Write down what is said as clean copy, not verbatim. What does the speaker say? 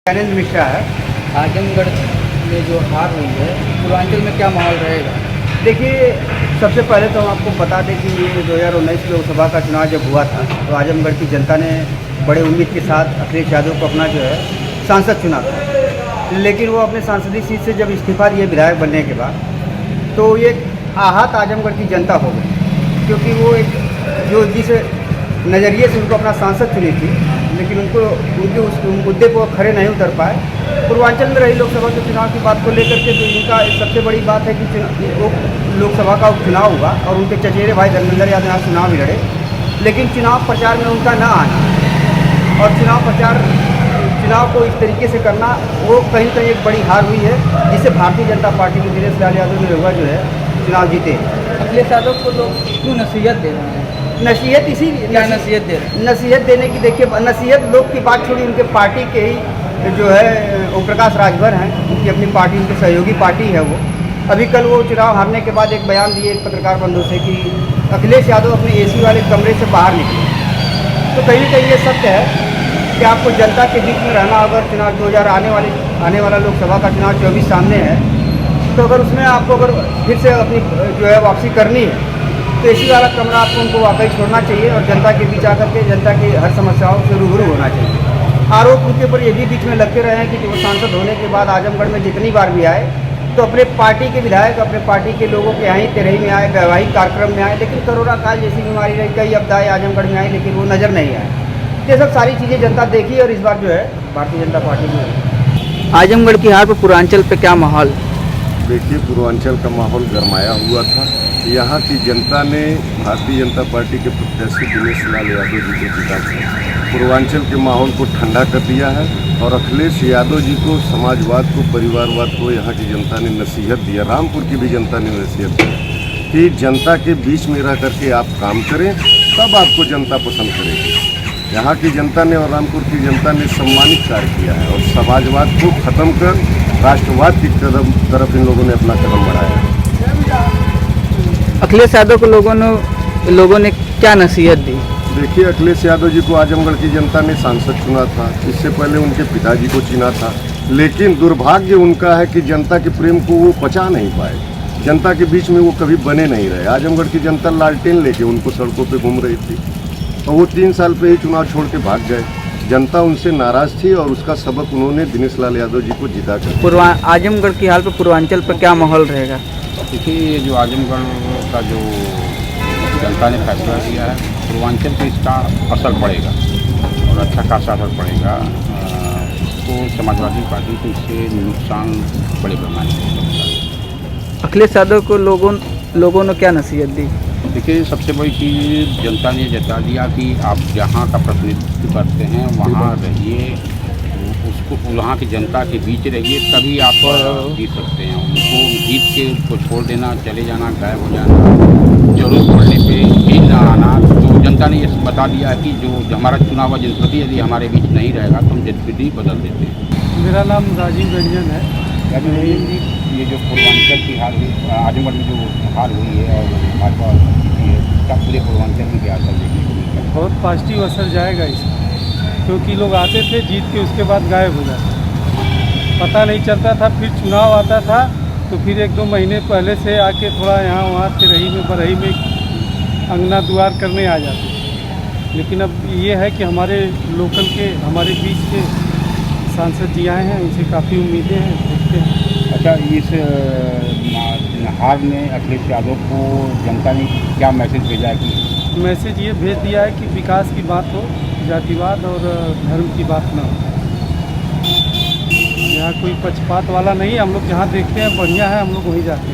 ज्ञानेंद्र मिश्रा है। आजमगढ़ में जो हार हुई है, पूर्वांचल में क्या माहौल रहेगा? देखिए, सबसे पहले तो हम आपको बता दें कि ये 2019 लोकसभा का चुनाव जब हुआ था तो आजमगढ़ की जनता ने बड़े उम्मीद के साथ अखिलेश यादव को अपना जो है सांसद चुना था। लेकिन वो अपने सांसदीय सीट से जब इस्तीफा दिए विधायक बनने के बाद, तो ये आहत आजमगढ़ की जनता हो गई, क्योंकि वो एक जो जिस नज़रिए से उनको अपना सांसद चुनी थी, लेकिन उनके उस मुद्दे पर खड़े नहीं उतर पाए। पूर्वांचल में रही लोकसभा के चुनाव की बात को लेकर के तो इनका सबसे बड़ी बात है कि लोकसभा का उपचुनाव हुआ और उनके चचेरे भाई धर्मेंद्र यादव यहाँ चुनाव भी लड़े, लेकिन चुनाव प्रचार में उनका ना आना और चुनाव को इस तरीके से करना, वो कहीं ना कहीं एक बड़ी हार हुई है, जिससे भारतीय जनता पार्टी के दिनेश लाल यादव ने हुआ जो है चुनाव जीते। अखिलेश यादव को लोग क्यों नसीहत दे रहे हैं? नसीहत इसीलिए क्या नसीहत दे रहे हैं? नसीहत देने की, देखिए, नसीहत लोग की बात छोड़ी, उनके पार्टी के ही जो है ओम प्रकाश राजभर हैं, उनकी अपनी पार्टी, उनकी सहयोगी पार्टी है वो। अभी कल वो चुनाव हारने के बाद एक बयान दिए एक पत्रकार बंधु से कि अखिलेश यादव अपने एसी वाले कमरे से बाहर निकले। तो कहीं ना कहीं ये सत्य है कि आपको जनता के बीच में रहना, अगर चुनाव 2000 आने वाला लोकसभा का चुनाव 24 सामने है, तो अगर उसमें आपको अगर फिर से अपनी जो है वापसी करनी है तो एसी वाला कमरा आपको उनको वाकई छोड़ना चाहिए और जनता के बीच आकर के जनता की हर समस्याओं से रूबरू होना चाहिए। आरोप उनके ऊपर ये भी बीच में लगते रहे हैं कि वो सांसद होने के बाद आजमगढ़ में जितनी बार भी आए तो अपने पार्टी के विधायक अपने पार्टी के लोगों के यहाँ ही तेरही में आए, वैवाहिक कार्यक्रम में आए, लेकिन कोरोना काल जैसी बीमारी रही, कई आपदाएं आजमगढ़ में आई, लेकिन वो नज़र नहीं आए। ये सब सारी चीज़ें जनता देखी और इस बार जो है भारतीय जनता पार्टी में। आजमगढ़ की हार पर पूर्वांचल पे क्या माहौल? देखिए, पूर्वांचल का माहौल गरमाया हुआ था। यहाँ की जनता ने भारतीय जनता पार्टी के प्रत्याशी दिनेश लाल यादव जी को जिता कर पूर्वांचल के माहौल को ठंडा कर दिया है और अखिलेश यादव जी को, समाजवाद को, परिवारवाद को यहाँ की जनता ने नसीहत दिया। रामपुर की भी जनता ने नसीहत दी कि जनता के बीच में रह करके आप काम करें, तब आपको जनता पसंद करेगी। यहाँ की जनता ने और रामपुर की जनता ने सम्मानित कार्य किया है और समाजवाद को खत्म कर राष्ट्रवाद की तरफ इन लोगों ने अपना कदम बढ़ाया। अखिलेश यादव को लोगों ने क्या नसीहत दी? देखिए, अखिलेश यादव जी को आजमगढ़ की जनता ने सांसद चुना था, इससे पहले उनके पिताजी को चुना था, लेकिन दुर्भाग्य उनका है कि जनता के प्रेम को वो पचा नहीं पाए। जनता के बीच में वो कभी बने नहीं रहे। आजमगढ़ की जनता लालटेन लेके उनको सड़कों पे घूम रही थी और वो 3 साल पे ही चुनाव छोड़ के भाग गए। जनता उनसे नाराज थी और उसका सबक उन्होंने दिनेश लाल यादव जी को जिता कर। आजमगढ़ की हाल पर पूर्वांचल पर क्या माहौल रहेगा? देखिए, ये जो आजमगढ़ का जो जनता ने फैसला किया है, पूर्वांचल पे इसका असर पड़ेगा और अच्छा खासा असर पड़ेगा। तो समाजवादी पार्टी को इससे नुकसान बड़े पैमाने पर होगा। अखिलेश यादव को लोगों ने क्या नसीहत दी? देखिए, सबसे बड़ी चीज़ जनता ने जता दिया कि आप जहाँ का प्रतिनिधित्व करते हैं वहाँ रहिए, उसको वहाँ की जनता के बीच रहिए, तभी आप जीत सकते हैं। उनको जीत के उसको छोड़ देना, चले जाना, गायब हो जाना, जरूरत पड़ने पे ही ना आना। तो जनता ने ये बता दिया है कि जो हमारा चुनाव हुआ जनप्रति यदि हमारे बीच नहीं रहेगा तो हम जनप्रति बदल देते हैं। मेरा नाम राजीव रंजन है। ये जो पूर्वांचल की हार हुई, आजमगढ़ में जो हार हुई है और भाजपा जीती है, इसका पूरे पूर्वांचल में क्या असर देखने को मिलता है? बहुत पॉजिटिव असर जाएगा इसका, क्योंकि लोग आते थे जीत के, उसके बाद गायब हो जाते, पता नहीं चलता था। फिर चुनाव आता था तो फिर 1-2 महीने पहले से आके थोड़ा यहाँ वहाँ तिरही में बरही में अंगना दुआर करने आ जाते। लेकिन अब ये है कि हमारे लोकल के, हमारे बीच के सांसद जी आए हैं, उनसे काफ़ी उम्मीदें हैं, देखते हैं। अच्छा, इस हार में अखिलेश यादव को जनता ने क्या मैसेज भेजा है? कि मैसेज ये भेज दिया है कि विकास की बात हो, जातिवाद और धर्म की बात ना हो। यहाँ कोई पक्षपात वाला नहीं, हम लोग जहाँ देखते हैं बढ़िया है, हम लोग वहीं जाते हैं।